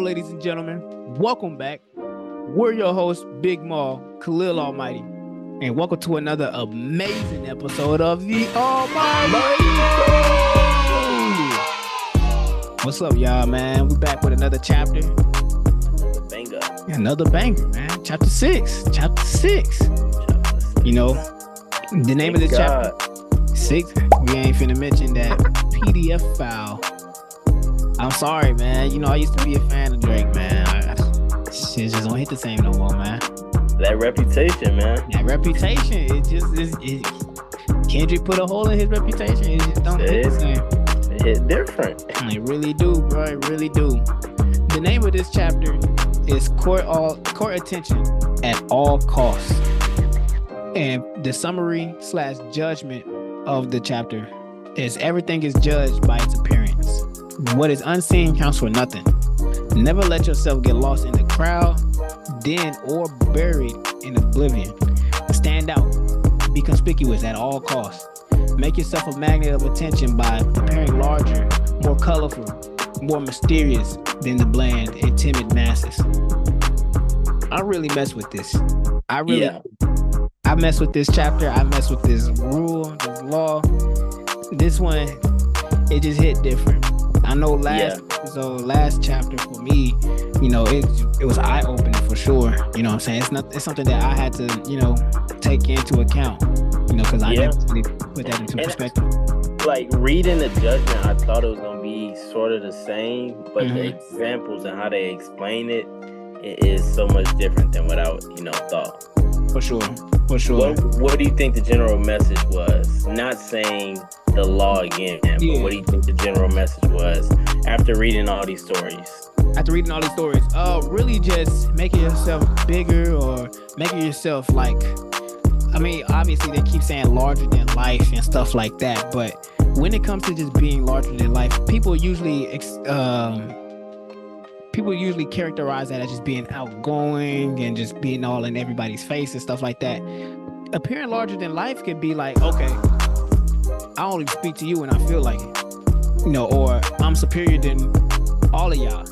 ladies and gentlemen. Welcome back. We're your hosts, Big Maul, Khalil Almighty, and welcome to another amazing episode of the Almighty Show. What's up, y'all, man? We're back with another chapter. Banger. Another banger, man. Chapter 6. You know, the name of this chapter 6. We ain't finna mention that PDF file. I'm sorry, man. You know, I used to be a fan of Drake, man. Shit just don't hit the same no more, man. That reputation, man. That reputation, Kendrick put a hole in his reputation. It just don't hit the same. It hit different. It really do, bro. It really do. The name of this chapter is Court Attention at All Costs. And the summary / judgment of the chapter is everything is judged by its appearance. What is unseen counts for nothing. Never let yourself get lost in the crowd, den, or buried in oblivion. Stand out. Be conspicuous at all costs. Make yourself a magnet of attention by appearing larger, more colorful, more mysterious than the bland and timid masses. I really mess with this. I mess with this chapter. I mess with this rule, this law. This one, it just hit different. I know last chapter for me, you know, it was eye-opening for sure. You know what I'm saying? It's something that I had to, you know, take into account, you know, because I never really put that into perspective. Like reading the judgment, I thought it was going to be sort of the same, but the examples and how they explain it is so much different than what I, thought. For sure. What do you think the general message was? Not saying the law again, but what do you think the general message was after reading all these stories? Really just making yourself bigger or making yourself like, I mean, obviously they keep saying larger than life and stuff like that, but when it comes to just being larger than life, people usually characterize that as just being outgoing and just being all in everybody's face and stuff like that. Appearing larger than life could be like, okay, I only speak to you when I feel like it, you know, or I'm superior than all of y'all,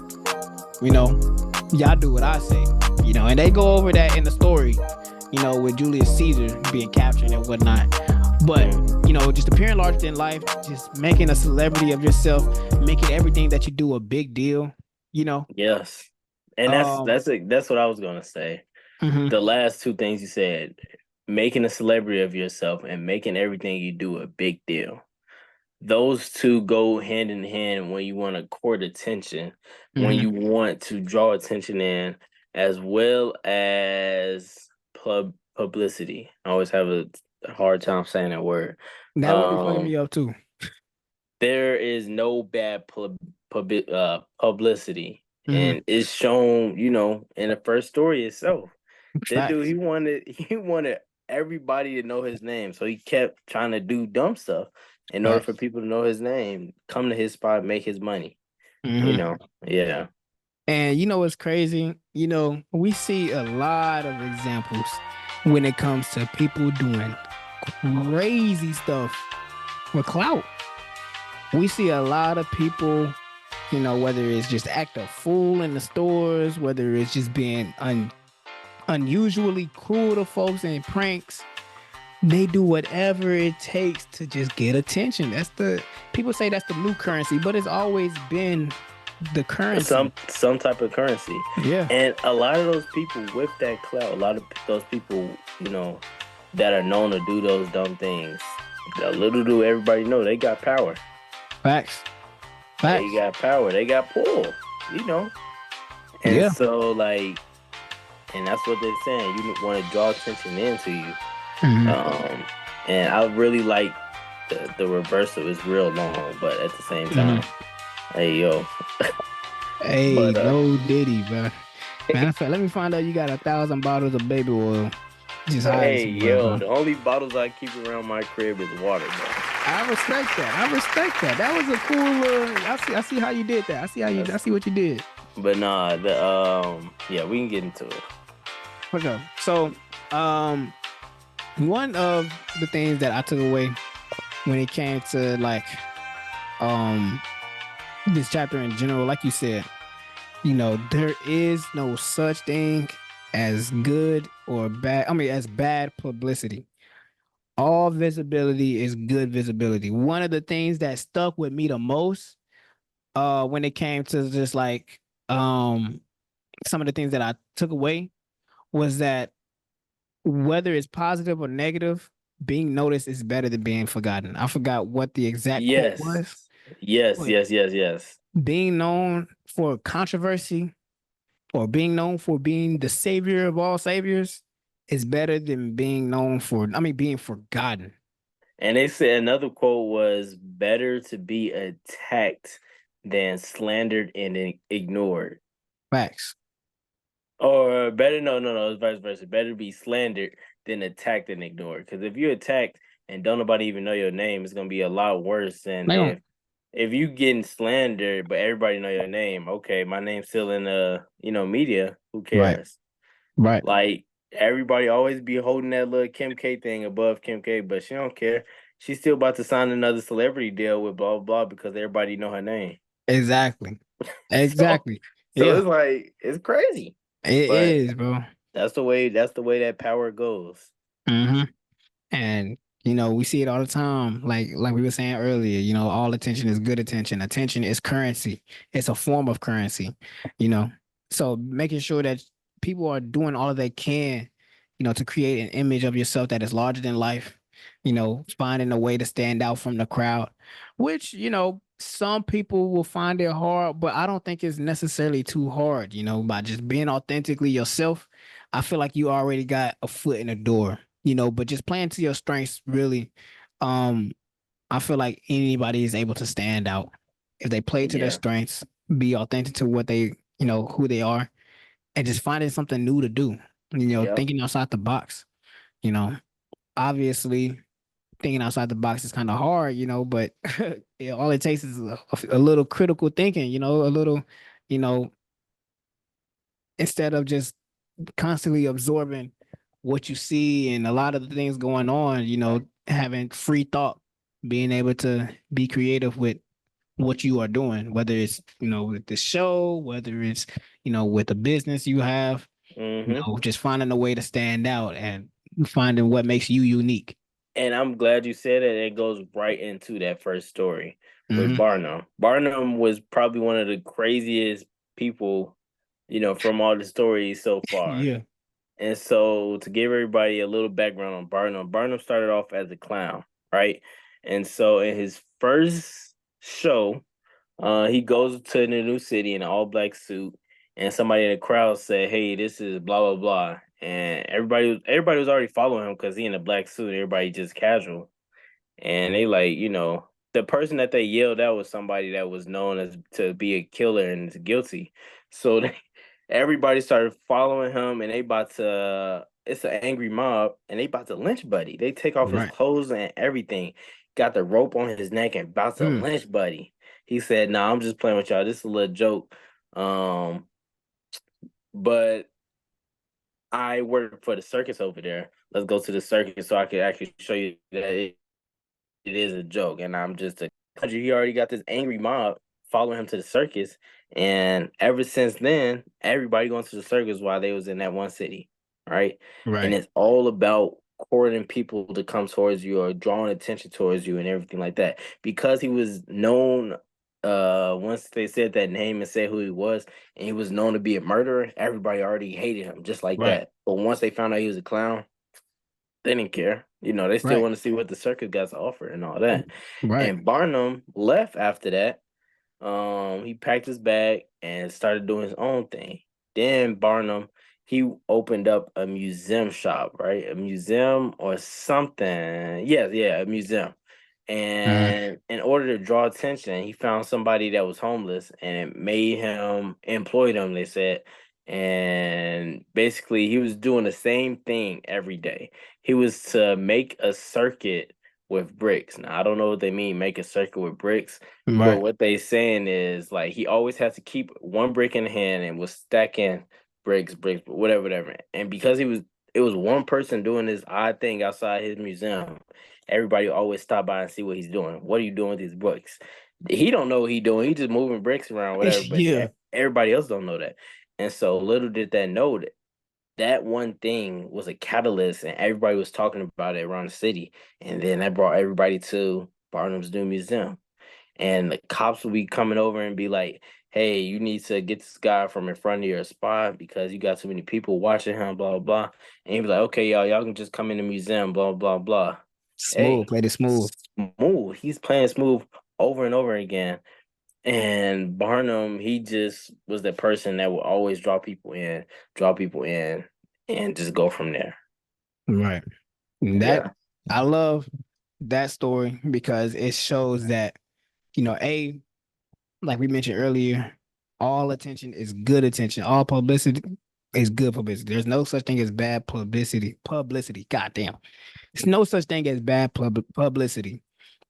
you know, y'all do what I say, you know, and they go over that in the story, you know, with Julius Caesar being captured and whatnot. But, you know, just appearing larger than life, just making a celebrity of yourself, making everything that you do a big deal, you know? Yes. And that's what I was going to say. The last two things you said, making a celebrity of yourself and making everything you do a big deal. Those two go hand in hand when you want to court attention, when you want to draw attention in, as well as publicity. I always have a hard time saying that word. That would be fucking me up too. There is no bad publicity, and it's shown, you know, in the first story itself. That dude, he wanted everybody to know his name, so he kept trying to do dumb stuff in order for people to know his name, come to his spot, make his money. You know, And you know what's crazy? You know, we see a lot of examples when it comes to people doing crazy stuff with clout. We see a lot of people, you know, whether it's just act a fool in the stores, whether it's just being unusually cruel to folks and pranks. They do whatever it takes to just get attention. People say that's the new currency, but it's always been the currency. Some type of currency. Yeah. And a lot of those people with that clout, a lot of those people, you know, that are known to do those dumb things, little do everybody know they got power. Facts. They got power. They got pull, you know. And so, like, and that's what they're saying. You want to draw attention into you. And I really like the reversal is real long, but at the same time, hey, yo. Hey, no Diddy, bro. Matter of fact, let me find out you got 1,000 bottles of baby oil. Just the only bottles I keep around my crib is water, bro. I respect that. That was a cool I see how you did that. I see what you did. But nah, we can get into it. Okay. So, one of the things that I took away when it came to like this chapter in general, like you said, There is no such thing as good or bad. I mean, as bad publicity. All visibility is good visibility. One of the things that stuck with me the most, when it came to just like some of the things that I took away was that whether it's positive or negative, being noticed is better than being forgotten. I forgot what the exact quote Yes. was, Yes, but yes, yes, yes. being known for controversy or being known for being the savior of all saviors is better than being known for, I mean, being forgotten. And they said another quote was better to be attacked than slandered and ignored. Facts. Or better, no, no, no, it's vice versa. Better be slandered than attacked and ignored. Because if you're attacked and don't nobody even know your name, it's gonna be a lot worse than They don't, if you getting slandered but everybody know your name. Okay, my name's still in the media. Who right, cares? right. Like everybody always be holding that little Kim K thing above Kim K, but she don't care. She's still about to sign another celebrity deal with blah blah blah because everybody know her name. Exactly. So Exactly. so Yeah, it's like it's crazy. it But is, bro. that's the way that power goes. Hmm. And we see it all the time. Like we were saying earlier, all attention is good attention. Attention is currency. It's a form of currency, you know. So making sure that people are doing all they can, to create an image of yourself that is larger than life, finding a way to stand out from the crowd, which, some people will find it hard, but I don't think it's necessarily too hard, by just being authentically yourself. I feel like you already got a foot in the door, but just playing to your strengths really, um, I feel like anybody is able to stand out if they play to their Yeah. strengths, be authentic to what they, who they are, and just finding something new to do, Yep. thinking outside the box, you know. Obviously, thinking outside the box is kind of hard, but all it takes is a little critical thinking, a little, you know, instead of just constantly absorbing what you see and a lot of the things going on, having free thought, being able to be creative with what you are doing, whether it's, with the show, whether it's, with the business you have, Hmm. just finding a way to stand out and finding what makes you unique. And I'm glad you said it. It goes right into that first story with Hmm. Barnum. Barnum was probably one of the craziest people, from all the stories so far. Yeah. And so to give everybody a little background on Barnum, Barnum started off as a clown, right? And so in his first show, he goes to the new city in an all black suit, and somebody in the crowd said, "Hey, this is blah blah blah," and everybody was already following him because he in a black suit. Everybody just casual, and they like, the person that they yelled at was somebody that was known as to be a killer and is guilty. So everybody started following him, and they about to. It's an angry mob, and they about to lynch Buddy. They take off his Right. clothes and everything, got the rope on his neck, and about to Mm. lynch Buddy. He said, "Nah, I'm just playing with y'all. This is a little joke." Um, but I work for the circus over there. Let's go to the circus so I can actually show you that it is a joke, and I'm just a country. He already got this angry mob following him to the circus, and ever since then, everybody going to the circus while they was in that one city, right? And Right. it's all about courting people to come towards you or drawing attention towards you and everything like that. Because he was known, once they said that name and said who he was, and he was known to be a murderer, everybody already hated him just like Right. that. But once they found out he was a clown, they didn't care. They still Right. want to see what the circus got to offer and all that. Right. And Barnum left after that. He packed his bag and started doing his own thing. Then Barnum, he opened up a museum shop, right? A museum or something. Yeah, a museum. Uh, And in order to draw attention, he found somebody that was homeless and it made him employ them, they said. And basically, he was doing the same thing every day. He was to make a circuit with bricks. Now, I don't know what they mean, make a circuit with bricks, but right. what they saying is like he always has to keep one brick in hand and was stacking bricks, whatever, whatever. And because it was one person doing this odd thing outside his museum, everybody always stop by and see what he's doing. What are you doing with these bricks? He don't know what he doing. He just moving bricks around, whatever. But Yeah. everybody else don't know that. And so little did they know that that one thing was a catalyst, and everybody was talking about it around the city. And then that brought everybody to Barnum's New Museum. And the cops will be coming over and be like, "Hey, you need to get this guy from in front of your spot because you got too many people watching him, blah blah blah." And he'd be like, "Okay, y'all can just come in the museum, blah blah blah." Smooth, Hey, played it smooth. smooth. He's playing smooth over and over again. And Barnum, he just was the person that would always draw people in, and just go from there. Right. That Yeah. I love that story because it shows that, like we mentioned earlier, all attention is good attention. All publicity is good publicity. There's no such thing as bad publicity. Publicity. Goddamn. There's no such thing as bad publicity.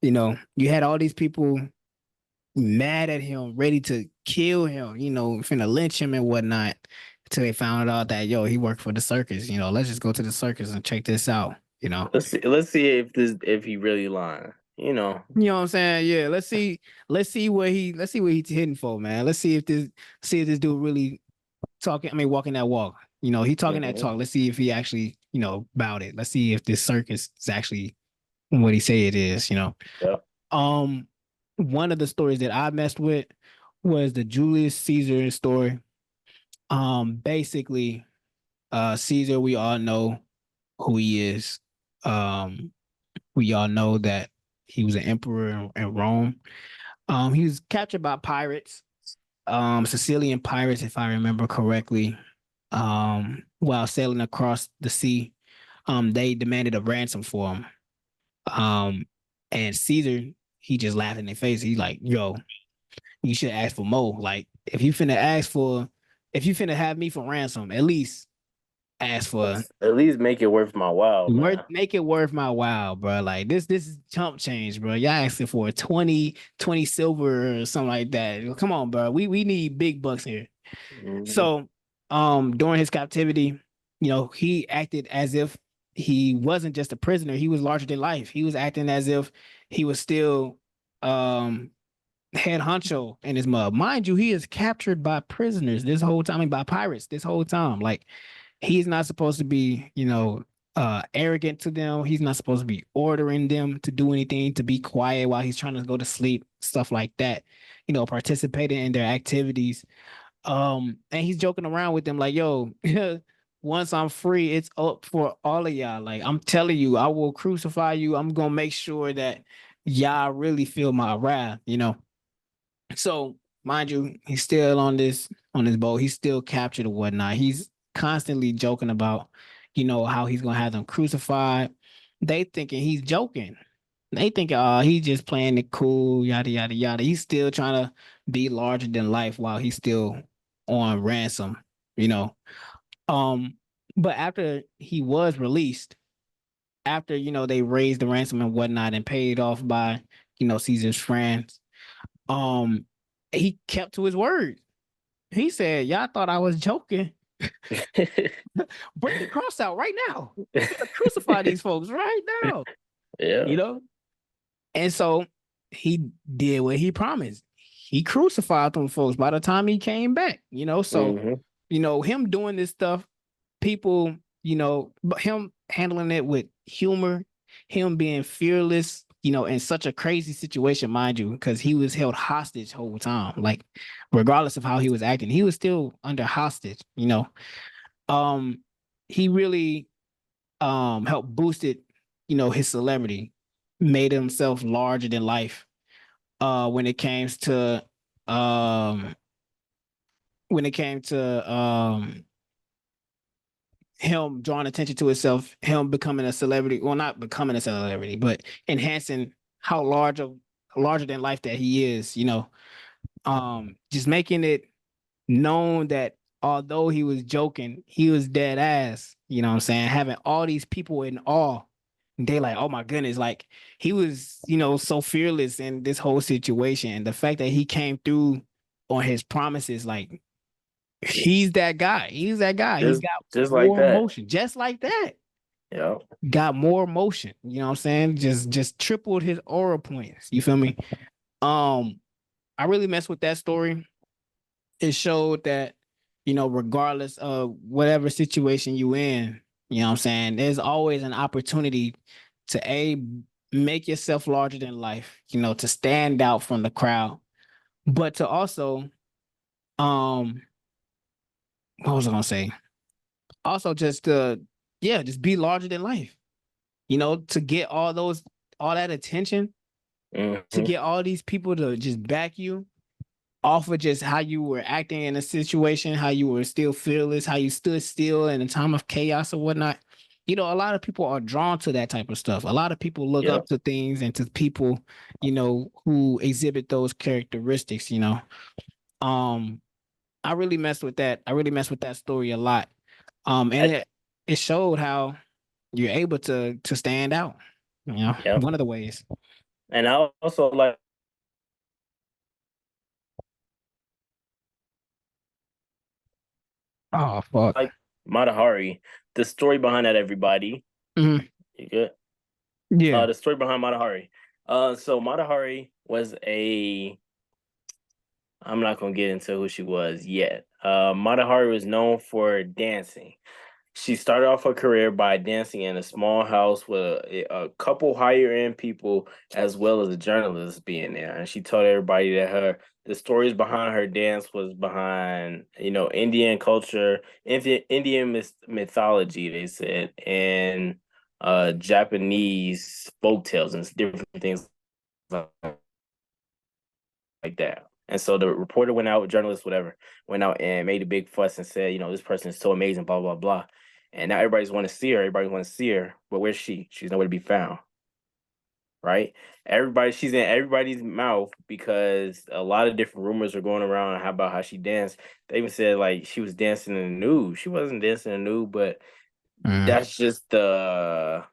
You had all these people mad at him, ready to kill him, finna lynch him and whatnot, until they found out that, he worked for the circus. Let's just go to the circus and check this out. Let's see if he really lying. You know what I'm saying? Yeah, let's see what he's hitting for, man. Let's see if this dude really walking that walk. He talking that Mhm. talk. Let's see if he actually, about it. Let's see if this circus is actually what he say it is. Yeah. One of the stories that I messed with was the Julius Caesar story. Basically, Caesar, we all know who he is. We all know that he was an emperor in Rome. He was captured by pirates, Sicilian pirates, if I remember correctly. While sailing across the sea, they demanded a ransom for him. And Caesar, he just laughed in their face. He's like, "Yo, you should ask for more. Like, if you finna have me for ransom, at least ask for At least make it worth my while, man. make it worth my while, bro. Like this is chump change, bro. Y'all asking for 20 silver or something like that. Come on, bro. We need big bucks here." Mhm. So, during his captivity, he acted as if he wasn't just a prisoner. He was larger than life. He was acting as if he was still head honcho in his mud. Mind you, he is captured by prisoners this whole time, by pirates this whole time. Like, he's not supposed to be, arrogant to them. He's not supposed to be ordering them to do anything, to be quiet while he's trying to go to sleep, stuff like that. Participating in their activities. And he's joking around with them like, "Yo, once I'm free, it's up for all of y'all. Like, I'm telling you, I will crucify you. I'm gonna make sure that y'all really feel my wrath. So, mind you, he's still on this boat. He's still captured or whatnot. He's constantly joking about, how he's gonna have them crucified. They thinking he's joking. They think, he's just playing it cool, yada yada yada. He's still trying to be larger than life while he's still on ransom, you know. Um, but after he was released, after they raised the ransom and whatnot and paid off by Caesar's friends, um, he kept to his word. He said, "Y'all thought I was joking. Bring the cross out right now. Crucify these folks right now." Yeah. You know? And so he did what he promised. He crucified them folks by the time he came back, So, Mhm. Him doing this stuff, people, but him handling it with humor, him being fearless, in such a crazy situation, mind you, because he was held hostage whole time. Like, regardless of how he was acting, he was still under hostage. He really helped boosted, his celebrity, made himself larger than life. When it came to um when it came to him drawing attention to himself, him becoming a celebrity, well, not becoming a celebrity, but enhancing how larger than life that he is. Just making it known that although he was joking, he was dead ass. You know what I'm saying? Having all these people in awe. They like, "Oh my goodness," like he was, so fearless in this whole situation. And the fact that he came through on his promises, like, he's that guy. He's that guy. He's Just got just like more that. emotion, just like that. Yeah. Got more emotion. You know what I'm saying? Just tripled his aura points. You feel me? I really messed with that story. it showed that, regardless of whatever situation you in, you know what I'm saying, there's always an opportunity to make yourself larger than life, to stand out from the crowd, but to also, um, what was I gonna say? Also just to, yeah, just be larger than life, to get all that attention, to Mm-hmm. get all these people to just back you off of just how you were acting in a situation, how you were still fearless, how you stood still in a time of chaos or whatnot. A lot of people are drawn to that type of stuff. A lot of people look Yeah. up to things and to people, who exhibit those characteristics, Um, I really messed with that. I really messed with that story a lot. And I, it showed how you're able to stand out. yeah. One of the ways. And I also Oh fuck. like Mata Hari. The story behind that, everybody. Mhm. You good? Yeah. The story behind Mata Hari. So Mata Hari was a. I'm not gonna get into who she was yet. Mata Hari was known for dancing. She started off her career by dancing in a small house with a couple higher end people, as well as a journalist being there. And she told everybody that the stories behind her dance was behind, Indian culture, Indian mythology, they said, and Japanese folk tales and different things like that. And so the reporter went out, journalist, whatever, went out and made a big fuss and said, this person is so amazing, blah, blah, blah. And now everybody's want to see her. Everybody wants to see her. But where's she? She's nowhere to be found. Right? She's in everybody's mouth because a lot of different rumors are going around about how she danced. They even said like she was dancing in the nude. She wasn't dancing in the nude, but Mhm. that's just the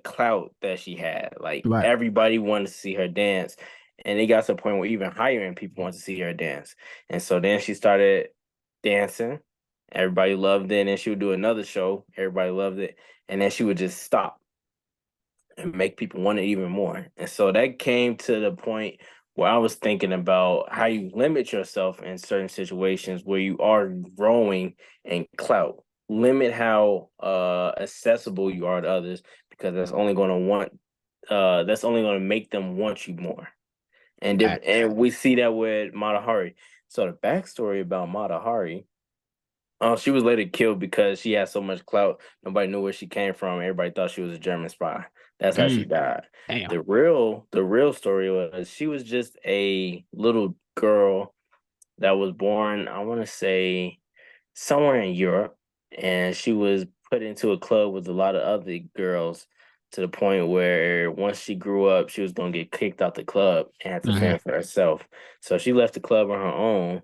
clout that she had. Like Right. everybody wanted to see her dance, and it got to a point where even higher end people wanted to see her dance. And so then she started dancing. Everybody loved it, and then she would do another show. Everybody loved it, and then she would just stop and make people want it even more. And so that came to the point where I was thinking about how you limit yourself in certain situations where you are growing in clout. Limit how accessible you are to others because that's only gonna make them want you more. And we see that with Mata Hari. So the backstory about Mata Hari, she was later killed because she had so much clout. Nobody knew where she came from. Everybody thought she was a German spy. That's how she died. Damn. The real story was she was just a little girl that was born, I want to say, somewhere in Europe, and she was put into a club with a lot of other girls to the point where once she grew up, she was gonna get kicked out the club and had to Mhm. fend for herself. So she left the club on her own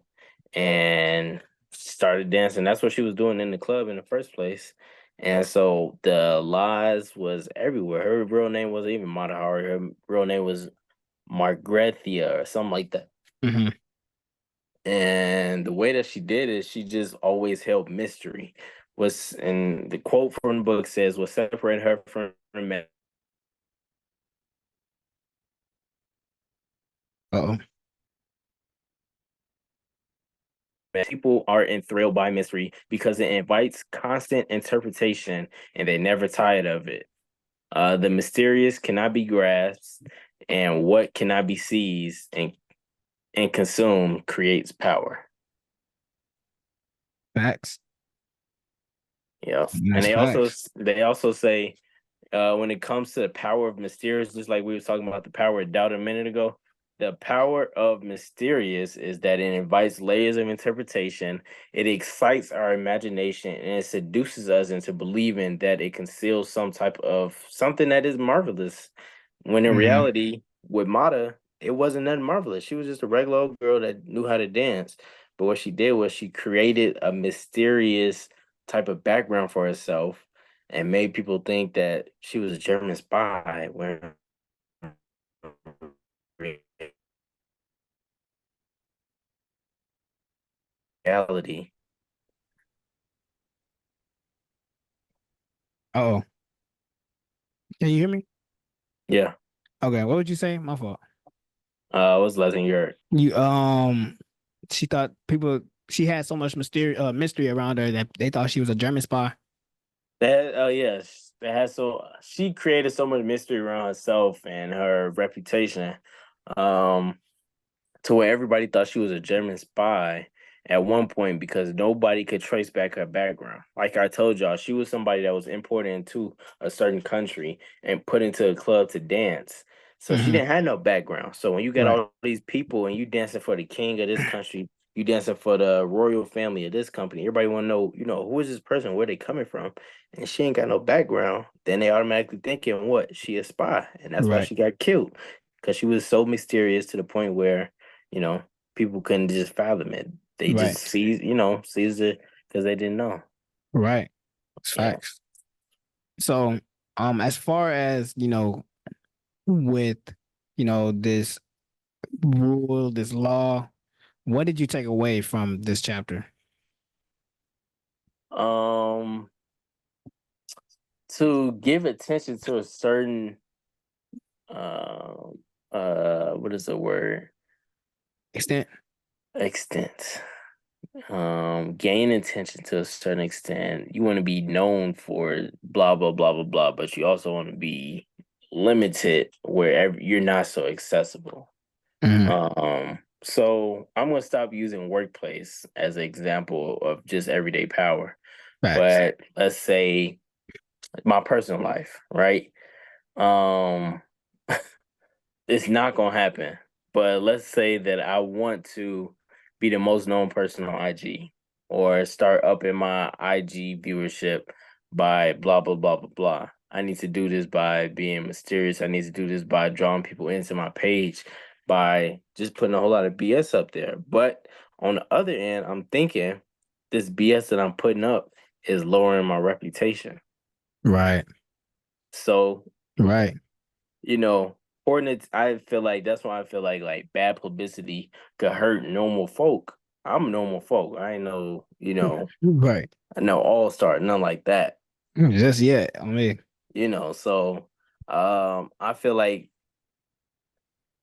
and started dancing. That's what she was doing in the club in the first place. And so the lies was everywhere. Her real name wasn't even Matahari. Her real name was Margrethia or something like that. Mhm. And the way that she did it, she just always held mystery. And the quote from the book says, "What separated her from men, Uh-oh. people are enthralled by mystery because it invites constant interpretation, and they never tired of it. The mysterious cannot be grasped, and what cannot be seized and consumed creates power." Facts. Yeah, and That's facts. they also say when it comes to the power of mysterious, just like we were talking about the power of doubt a minute ago, the power of mysterious is that it invites layers of interpretation, it excites our imagination, and it seduces us into believing that it conceals some type of something that is marvelous. When in Mhm. reality, with Mata, it wasn't nothing marvelous. She was just a regular old girl that knew how to dance. But what she did was she created a mysterious type of background for herself and made people think that she was a German spy when in reality, Oh, can you hear me? yeah, Okay, what would you say? My fault. it was less than your You she thought people she had so much mystery around her that they thought she was a German spy. That yes, that has so she created so much mystery around herself and her reputation, um, to where everybody thought she was a German spy at one point because nobody could trace back her background. Like I told y'all, she was somebody that was imported into a certain country and put into a club to dance. So she Mm-hmm. didn't have no background. So when you got Right. all these people and you dancing for the king of this country, you dancing for the royal family of this company, everybody want to know, who is this person, where they coming from, and she ain't got no background. Then they automatically thinking, what, she a spy, and that's why Right. she got killed because she was so mysterious to the point where you know, people couldn't just fathom it. They Right. just seized it because they didn't know. Right. It's Yeah. facts. So, as far as with this rule, this law, what did you take away from this chapter? Um, to give attention to a certain what is the word? Extent. Extent. Gain attention to a certain extent. You want to be known for blah blah blah blah blah, but you also want to be limited wherever you're not so accessible. Mm-hmm. So I'm gonna stop using workplace as an example of just everyday power. Facts. But let's say my personal life, right? Um, it's not gonna happen. But let's say that I want to be the most known person on IG or start up in my IG viewership by blah blah blah blah blah. I need to do this by being mysterious. I need to do this by drawing people into my page by just putting a whole lot of BS up there. But on the other end, I'm thinking this BS that I'm putting up is lowering my reputation. Right. So Right. you know, Hornets, I feel like that's why I feel like bad publicity could hurt normal folk. I'm normal folk. I ain't no, Right. I know all star, nothing like that. Just yet. I mean, So I feel like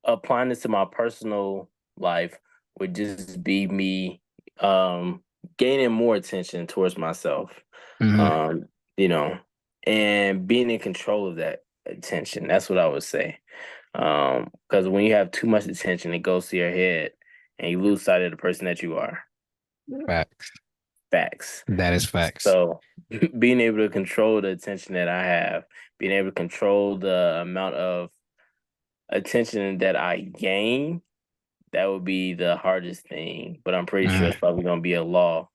applying this to my personal life would just be me gaining more attention towards myself. mm-hmm. Um, you know, and being in control of that attention. That's what I would say. Because when you have too much attention, it goes to your head and you lose sight of the person that you are. Facts. Facts. That is facts. So being able to control the attention that I have, being able to control the amount of attention that I gain, that would be the hardest thing. But I'm pretty sure Mm-hmm. it's probably going to be a law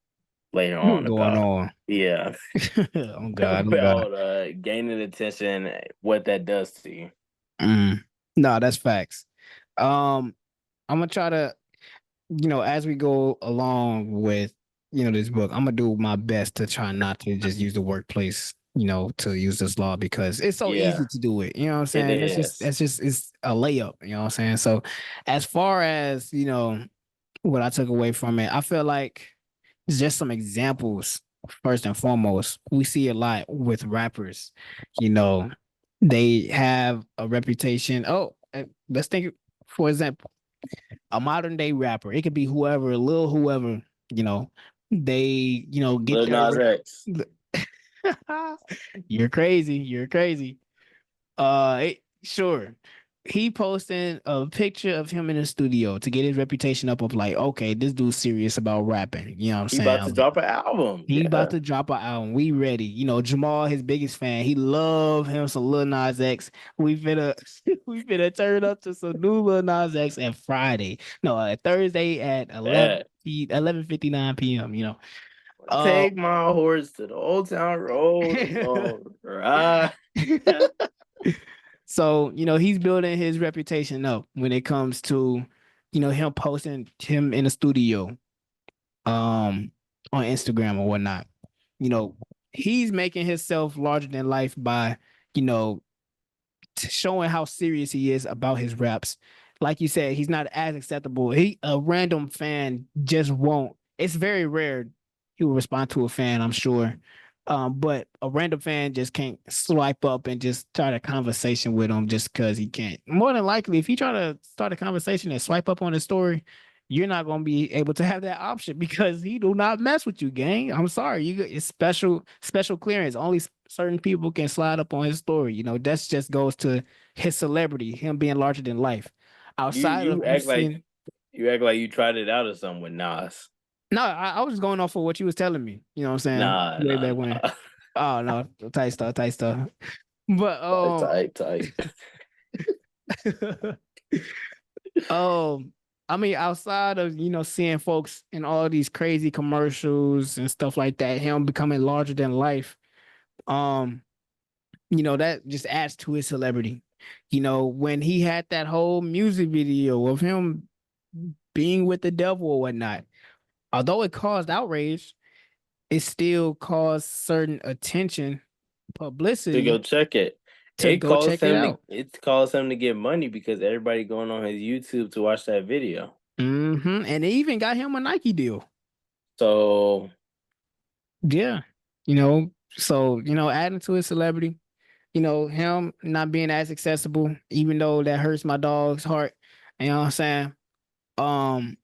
later on Going about, on. yeah, Oh God. Oh God. about gaining attention, what that does to you. No, that's facts. I'm gonna try to, as we go along with, this book, I'm gonna do my best to try not to just use the workplace, to use this law because it's so Yeah, easy to do it. You know what I'm it saying? is. It's a layup. You know what I'm saying? So, as far as what I took away from it, I feel like it's just some examples. First and foremost, we see a lot with rappers. You know, they have a reputation. Oh, let's think, for example, a modern day rapper. It could be whoever, Lil whoever, you know, they, get Lil their Nas X. You're crazy. You're crazy. Sure. He posted a picture of him in the studio to get his reputation up of like, okay, this dude's serious about rapping. You know what I'm He about to saying? drop an album. He about Yeah. to drop an album. We ready. Jamal, his biggest fan. He love him some Lil Nas X. We finna we finna turn up to some new Lil Nas X at Friday. No, Thursday at Yeah. 11:59 p.m. Take my horse to the old town road. I'm gonna ride. So, he's building his reputation up when it comes to, him posting him in the studio, on Instagram or whatnot. You know, he's making himself larger than life by, you know, showing how serious he is about his raps. Like you said, he's not as acceptable. A random fan just won't. It's very rare he will respond to a fan, I'm sure. But a random fan just can't swipe up and just start a conversation with him just because he can't. More than likely, if he try to start a conversation and swipe up on his story, you're not gonna be able to have that option because he do not mess with you, gang. I'm sorry, it's special clearance. Only certain people can slide up on his story. You know, that's just goes to his celebrity, him being larger than life. You Outside of you you act like seeing, you act like you tried it out or something with Nas. no, I was going off of what you was telling me. You know what I'm saying? Nah, Way nah, back when. nah. Oh no, tight stuff, tight stuff. But Tight. um, I mean, outside of seeing folks in all these crazy commercials and stuff like that, him becoming larger than life, um, that just adds to his celebrity. When he had that whole music video of him being with the devil or whatnot, although it caused outrage, it still caused certain attention, To go publicity check it. to go check it out. It calls him to get money because everybody going on his YouTube to watch that video. And it even got him a Nike deal. So Yeah. So, adding to his celebrity, him not being as accessible, even though that hurts my dog's heart. You know what I'm saying? Um,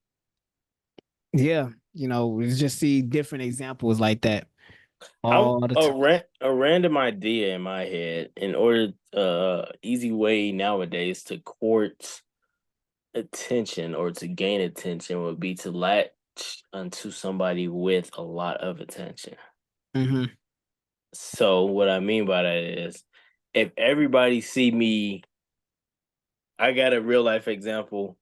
yeah, it's just see different examples like that I'm all the time. a random idea in my head in order easy way nowadays to court attention or to gain attention would be to latch onto somebody with a lot of attention. Mm-hmm. So what I mean by that is if everybody see me, I got a real life example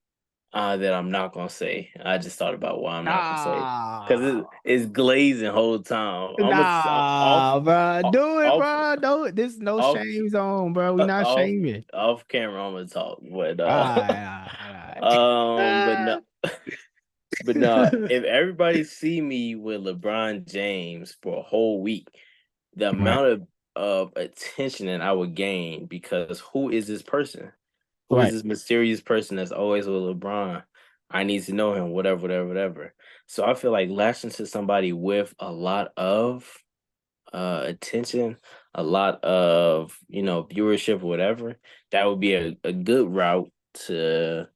that I'm not gonna say. I just thought about why I'm not gonna say it because it's glazing whole time. I'm a Nah, bro, do it, off bro. No, this no off shame zone, bro. We not off shaming. off camera. I'm gonna talk, but All but right. no, but no. If everybody see me with LeBron James for a whole week, the Right, amount of attention that I would gain because who is this person? Who is right. this mysterious person that's always with LeBron? I need to know him, whatever. So I feel like latching to somebody with a lot of attention, a lot of, viewership, whatever, that would be a good route to,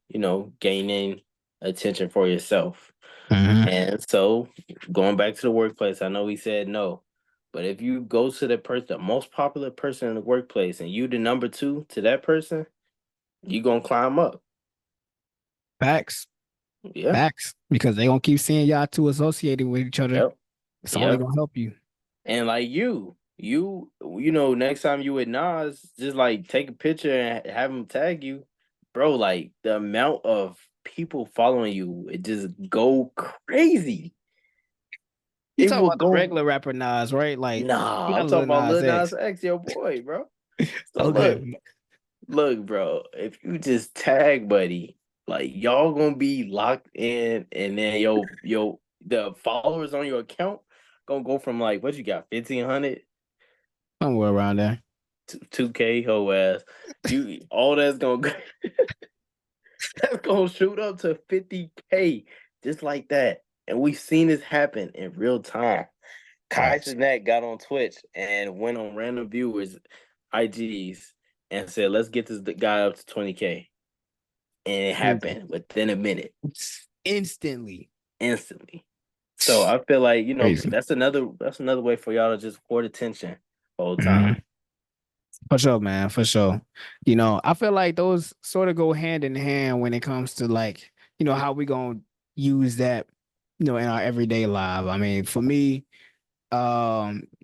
gaining attention for yourself. Mm-hmm. And so going back to the workplace, I know we said no, but if you go to the most popular person in the workplace and you the number two to that person, you gonna climb up. Facts, Yeah. facts. Because they gonna keep seeing y'all two associated with each other. Yep. It's only Yep. gonna help you. And like next time you with Nas, just like take a picture and have him tag you, bro. Like the amount of people following you, it just go crazy. You It talking will about the go. regular rapper Nas, right? Like Nah, I'm not talking Lil about Nas Lil Nas X. X, your boy, bro. So Okay. look, bro. If you just tag buddy, like y'all gonna be locked in, and then the followers on your account gonna go from like what you got 1,500 Somewhere around there. to 2K whole ass. You all that's gonna go, that's gonna shoot up to 50K just like that. And we've seen this happen in real time. Kai Facts. Cenat got on Twitch and went on random viewers IGs and said, "Let's get this guy up to 20K," and it Crazy. happened within a minute, Instantly. instantly. So I feel like Crazy. that's another way for y'all to just court attention the whole time. Mhm. For sure, man. For sure. I feel like those sort of go hand in hand when it comes to like, how we gonna use that, in our everyday life. I mean, for me,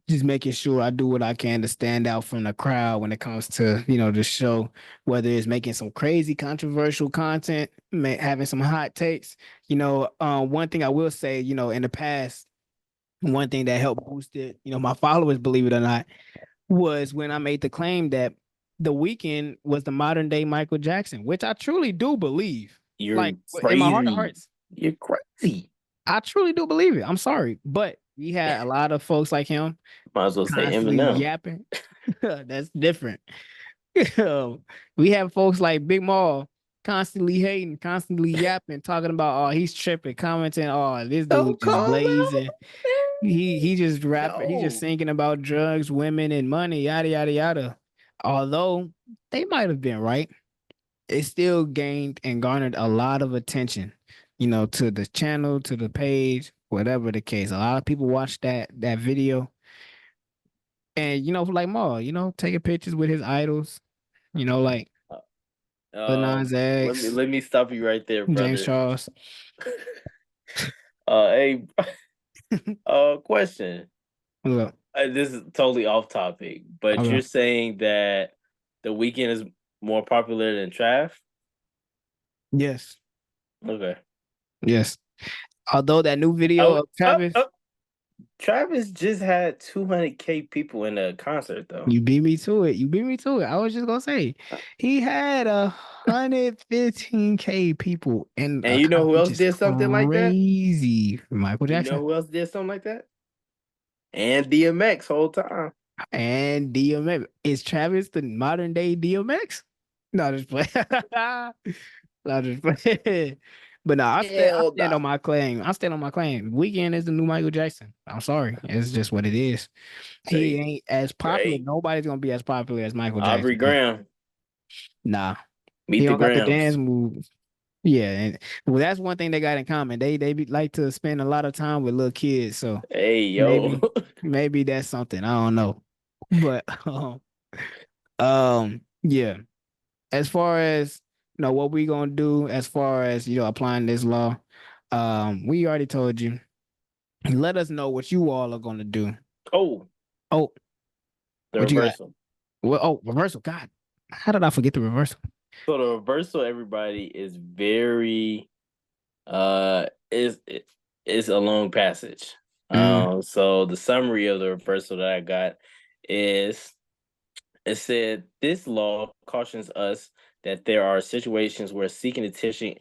just making sure I do what I can to stand out from the crowd when it comes to, the show, whether it's making some crazy controversial content, having some hot takes. One thing I will say, in the past, one thing that helped boost it, my followers, believe it or not, was when I made the claim that The Weeknd was the modern day Michael Jackson, which I truly do believe. You're Like in my heart of crazy. hearts, You're crazy. I truly do believe it. I'm sorry, but we had a lot of folks like him Might as well say constantly Eminem. yapping. That's different. We have folks like Big Maul constantly hating, constantly yapping, talking about, oh, he's tripping, commenting, oh, this dude Don't just call blazing. out. He just rapping, he just No. thinking about drugs, women, and money, yada yada yada. Although they might have been right, it still gained and garnered a lot of attention. to the channel, to the page, whatever the case. A lot of people watch that video, and like Maul, taking pictures with his idols, like Lil Nas X, let me stop you right there, brother. James Charles. Hey, question. Look, This is totally off topic, but okay. you're saying that The Weeknd is more popular than Trav? Yes. Okay. Yes. Although that new video of Travis, Travis just had 200K people in the concert, though. you beat me to it. You beat me to it. I was just gonna say he had 115K people in And a you know concert, who which else is did something like that? crazy. Michael You Jackson know who else did something like that? And DMX whole time. and DMX. Is Travis the modern day DMX? No, just play. No, just play. But no, I Hell stand nah. on my claim. I stand on my claim. Weekend is the new Michael Jackson. I'm sorry. It's just what it is. He Great. ain't as popular. Great. Nobody's gonna be as popular as Michael Aubrey Jackson. Graham. Nah, Meet he the don't got the Grahams. dance moves. Yeah, and well, that's one thing they got in common. They like to spend a lot of time with little kids. So Hey, yo. maybe that's something. I don't know. But yeah. As far as what we gonna do, as far as applying this law, we already told you. Let us know what you all are gonna do. Oh, Oh, the what you got? reversal. Well, reversal. God, how did I forget the reversal? So the reversal, everybody, is very is a long passage. So the summary of the reversal that I got is it said this law cautions us that there are situations where seeking attention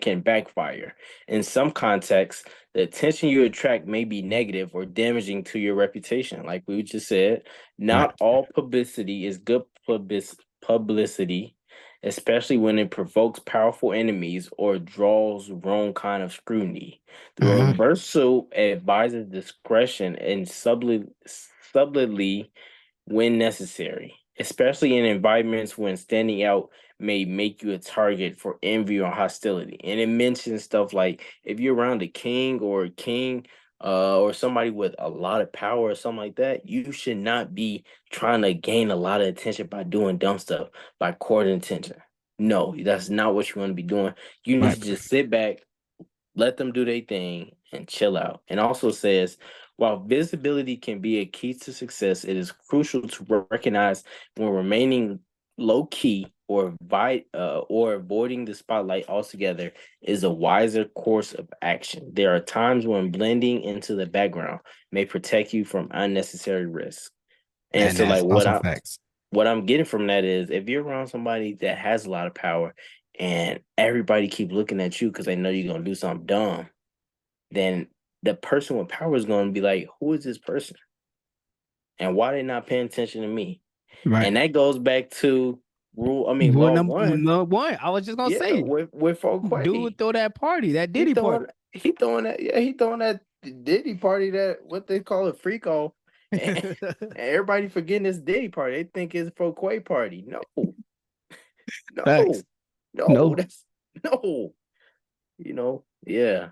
can backfire. In some contexts, the attention you attract may be negative or damaging to your reputation. Like we just said, Right. not all publicity is good publicity, especially when it provokes powerful enemies or draws wrong kind of scrutiny. The reversal advises discretion and subtly when necessary, especially in environments when standing out may make you a target for envy or hostility. And it mentions stuff like if you're around a king or somebody with a lot of power or something like that, you should not be trying to gain a lot of attention by doing dumb stuff, by courting attention. No, that's not what you want to be doing. You need to just sit back, let them do their thing, and chill out. And also says, while visibility can be a key to success, it is crucial to recognize when remaining low key or avoiding the spotlight altogether is a wiser course of action. There are times when blending into the background may protect you from unnecessary risk. And so, that's like also facts. what I'm getting from that is, if you're around somebody that has a lot of power and everybody keep looking at you because they know you're gonna do something dumb, then the person with power is going to be like, who is this person? And why they not paying attention to me? Right. And that goes back to Rule law number one. one. I was just gonna say, with Folkway. dude, throw that party, that Diddy party. He throwing that Diddy party, that what they call a freak off. And everybody forgetting this Diddy party. They think it's Folkway party. No. Facts. No, that's no. Yeah.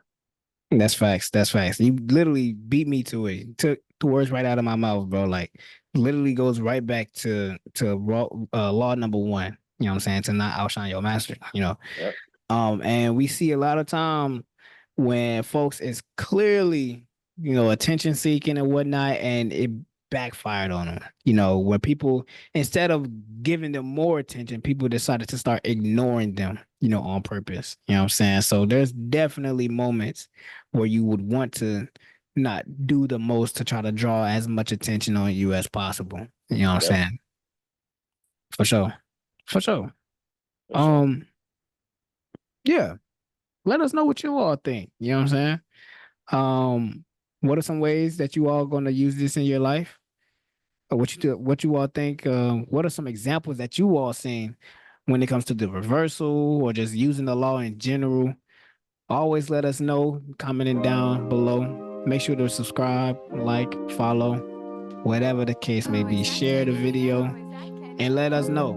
That's facts. That's facts. You literally beat me to it. Took the words right out of my mouth, bro. Like literally goes right back to law number one. You know what I'm saying? To not outshine your master. Yep. And we see a lot of time when folks is clearly, attention seeking and whatnot, and it backfired on them. Where people, instead of giving them more attention, people decided to start ignoring them, on purpose. You know what I'm saying? So there's definitely moments where you would want to not do the most to try to draw as much attention on you as possible. You know what I'm saying? For sure. For sure. Yeah. Let us know what you all think. You know what I'm saying? What are some ways that you all gonna use this in your life? Or what you all think? What are some examples that you all seen when it comes to the reversal or just using the law in general? Always let us know, commenting down below. Make sure to subscribe, like, follow, whatever the case may be. Share the video and let us know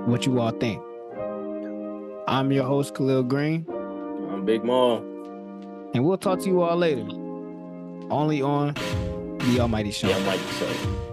what you all think. I'm your host, Khalil Green. I'm Big Maul. And we'll talk to you all later. Only on The Almighty Show. The Almighty Show.